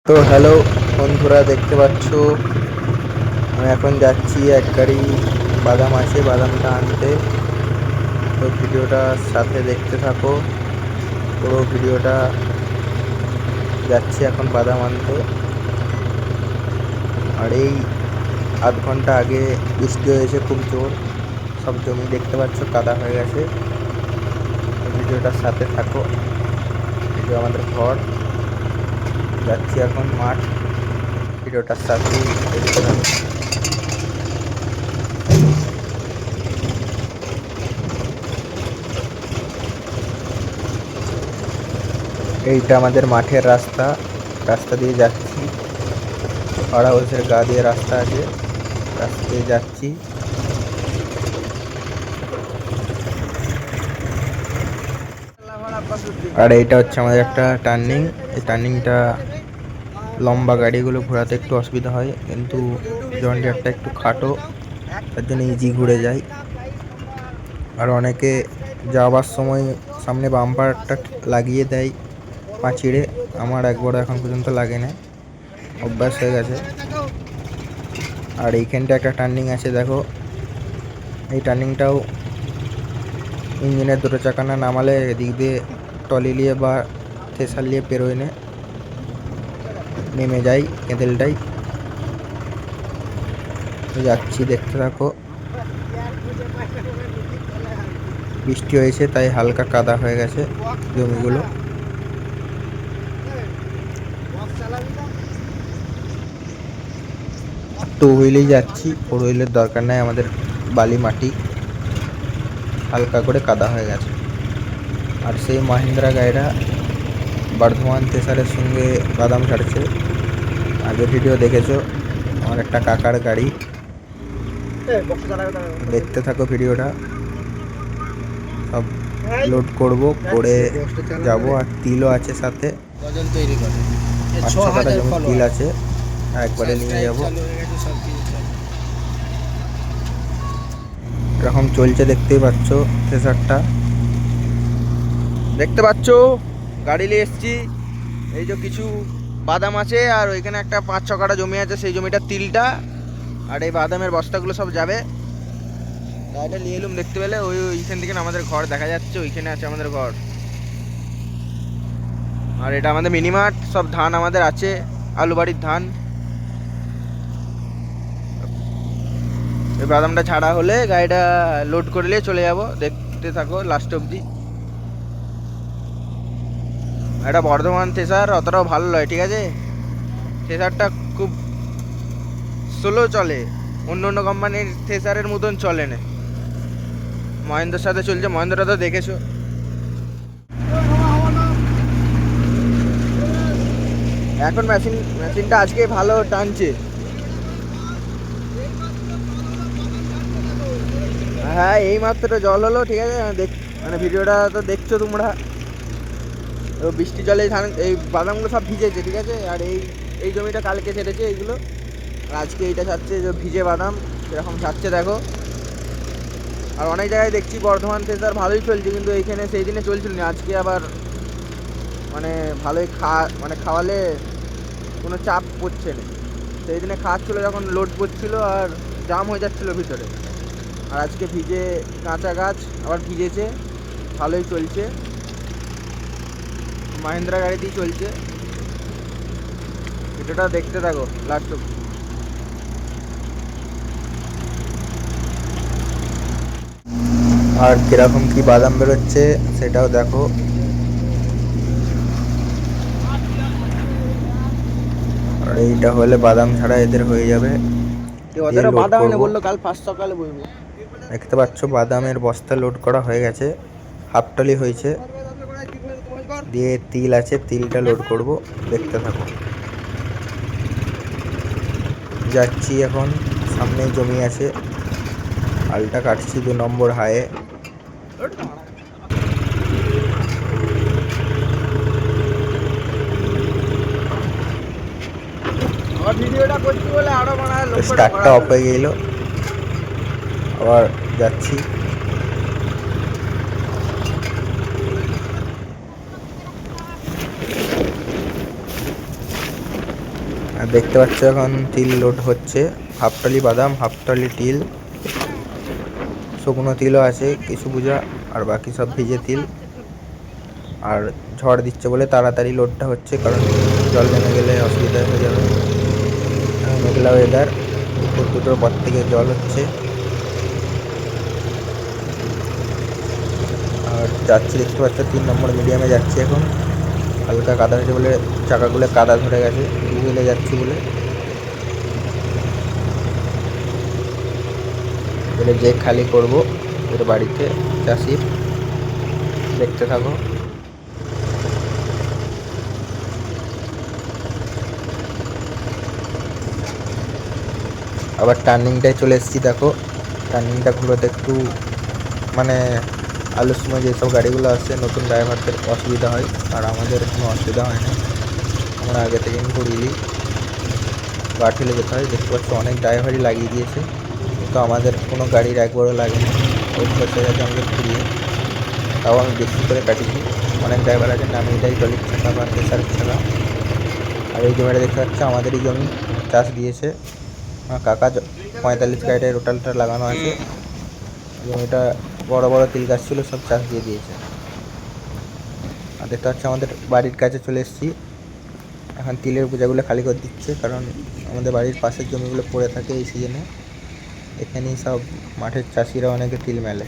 তো হ্যালো বন্ধুরা, দেখতে পাচ্ছ আমি এখন যাচ্ছি এক গাড়ি বাদাম আছে, বাদামটা আনতে। তো ভিডিওটা সাথে দেখতে থাকো, পুরো ভিডিওটা। যাচ্ছি এখন বাদাম আনতে। আর এই আধ ঘন্টা আগে বৃষ্টি হয়েছে খুব জোর, সব জমি দেখতে পাচ্ছ কাদা হয়ে গেছে। তো ভিডিওটার সাথে থাকো। এই যে আমাদের ঘর, যাচ্ছি এখন মাঠ, ভিডিওটার সাথেই দেখতে থাকো। এইটা আমাদের মাঠের রাস্তা, রাস্তা দিয়ে যাচ্ছি। পাড়া হাউসের গা দিয়ে রাস্তা আছে, রাস্তা দিয়ে যাচ্ছি। আর এইটা হচ্ছে আমাদের একটা টার্নিং। এই টার্নিংটা লম্বা গাড়িগুলো ঘোরাতে একটু অসুবিধা হয়, কিন্তু জন ডিয়ারটা একটু খাটো, তার জন্য ইজি ঘুরে যায়। আর অনেকে যাওয়ার সময় সামনে বাম্পারটা লাগিয়ে দেয় পাঁচিড়ে, আমার একবারও এখন পর্যন্ত লাগে না, অভ্যাস হয়ে গেছে। আর এইখানটা একটা টার্নিং আছে, দেখো। এই টার্নিংটাও ইঞ্জিনের দুটো চাকা না নামালে এদিক দিয়ে টলি নিয়ে বা থ্রেসার নিয়ে পেরোয় না, নেমে যায় কেঁদেলটাই। যাচ্ছি, দেখতে থাকো। বৃষ্টি হয়েছে তাই হালকা কাদা হয়ে গেছে জমিগুলো। টু হুইলেই যাচ্ছি, ফোর হুইলের দরকার নাই, আমাদের বালি মাটি হালকা করে কাদা হয়ে গেছে। আর সেই মাহিন্দ্রা গাড়িটা বর্ধমান তেসারের সঙ্গে বাদাম ছাড়ছে, আগের ভিডিও দেখেছো, আমার একটা কাকার গাড়ি। দেখতে থাকো ভিডিওটা, সব লোড করব, করে যাব। আর তিলও আছে সাথে, 5-6 কাঠা জমি তিল আছে, একবারে নিয়ে যাব। এরকম চলছে, দেখতেই পাচ্ছ থ্রেসারটা, দেখতে পাচ্ছ গাড়ি নিয়ে এসছি। এই যে কিছু বাদাম আছে, আর ওইখানে একটা 5-6 কাঠা জমি আছে, সেই জমিটা তিলটা। আর এই বাদামের বস্তাগুলো সব যাবে। গাড়িটা নিয়ে এলুম, দেখতে পেলে ওইখান থেকে আমাদের ঘর দেখা যাচ্ছে, ওইখানে আছে আমাদের ঘর। আর এটা আমাদের মিনিমার্ট, সব ধান আমাদের আছে, আলু বাড়ির ধান। এই বাদামটা ছাড়া হলে গাড়িটা লোড করলে চলে যাব, দেখতে থাকো লাস্ট অবধি। এটা বর্ধমান থ্রেসার, অতটাও ভালো নয়, ঠিক আছে। থ্রেসারটা খুব স্লো চলে, অন্য অন্য কোম্পানির থ্রেসারের মতন চলে না। মহেন্দ্রের সাথে চলছে, মহেন্দ্রটা তো দেখেছো। এখন মেশিনটা আজকে ভালো টানছে। হ্যাঁ, এই মাত্র জল হলো, ঠিক আছে। মানে ভিডিওটা তো দেখছো তোমরা। বৃষ্টি জলে ধান, এই বাদামগুলো সব ভিজেছে, ঠিক আছে। আর এই জমিটা কালকে ছেড়েছে এইগুলো, আর আজকে এইটা ছাড়ছে, যে ভিজে বাদাম সেরকম ছাড়ছে, দেখো। আর অনেক জায়গায় দেখছি বর্ধমান থ্রেসার ভালোই চলছে, কিন্তু এইখানে সেই দিনে চলছিল না, আজকে আবার মানে ভালোই খাওয়ালে কোনো চাপ পড়ছে না। সেই দিনে খাওয়াচ্ছিলো যখন লোড পড়ছিল, আর জাম হয়ে যাচ্ছিলো ভিতরে। আর আজকে ভিজে, কাঁচা গাছ আবার ভিজেছে, ভালোই চলছে। মাহিন্দ্রা গাড়ি দিয়ে চলছে। ভিডিওটা দেখতে থাকো লাস্ট। আর কিরকম কি বাদাম বেরোচ্ছে সেটাও দেখো। আর এইটা হলে বাদাম ছাড়া এদের হয়ে যাবে, ওদেরও বাদাম এনে বললো কাল ফার্স্ট সকালে বলবো। দেখতে পাচ্ছ বাদামের বস্তা লোড করা হয়ে গেছে, হাফ টলি হয়েছে, দিয়ে তিল আছে, তিলটা লোড করব, দেখতে থাকো। যাচ্ছি এখন, সামনে জমি আছে, আলটা কাটছি 2 নম্বর হায়ে। স্টার্টটা অফ হয়ে গেল, আবার যাচ্ছি। আর দেখতে পাচ্ছ এখন তিল লোড হচ্ছে, হাফটলি বাদাম, হাফটলি তিল, শুকনো তিলও আছে কিছু পূজা, আর বাকি সব ভিজে তিল। আর ঝড় দিচ্ছে বলে তাড়াতাড়ি লোডটা হচ্ছে, কারণ জল নেমে গেলে অসুবিধা হয়ে যাবে। মেঘলা ওয়েদার, দুপুর দুটোর পর থেকে জল হচ্ছে। আর যাচ্ছি দেখতে পাচ্ছ 3 নম্বর মিডিয়ামে যাচ্ছি এখন। হালকা কাদা হয়েছে বলে চাকাগুলো কাদা ধরে গেছে, হুইলে যাচ্ছি বলে। এবারে যে খালি করব এর বাড়িতে চাষির, দেখতে থাকো। আবার টার্নিংটায় চলে এসেছি, দেখো টার্নিংটা ঘুরোতে একটু মানে আলুর সময় যেসব গাড়িগুলো আসছে নতুন ড্রাইভারদের অসুবিধা হয়, আর আমাদের কোনো অসুবিধা হয় না, আমরা আগে থেকে ঘুরিয়ে গা ঠেলে যেতে হয়। দেখতে পাচ্ছ অনেক ড্রাইভারই লাগিয়ে দিয়েছে, কিন্তু আমাদের কোনো গাড়ির একবারও লাগেনি, অভ্যাস হয়ে গেছে আমাদের ঘুরিয়ে। তাও আমি বেশি করে কাটিছি, অনেক ড্রাইভার আছে নামিয়ে দেয় টলির চাকা বা প্রেসারের চাকা। আর এই জমিটা দেখতে পাচ্ছ আমাদেরই জমি, চাষ দিয়েছে কাকা, 45 গাড়িটায় রোটালটা লাগানো আছে। জমিটা বড় বড় তিল গাছ ছিল, সব চাষ দিয়ে দিয়েছে। আর দেখতে পাচ্ছ আমাদের বাড়ির কাছে চলে এসেছি, এখন তিলের বোঝাগুলো খালি করে দিচ্ছে, কারণ আমাদের বাড়ির পাশের জমিগুলো পড়ে থাকে এই সিজনে। এখানেই সব মাঠের চাষিরা অনেকে তিল মেলে।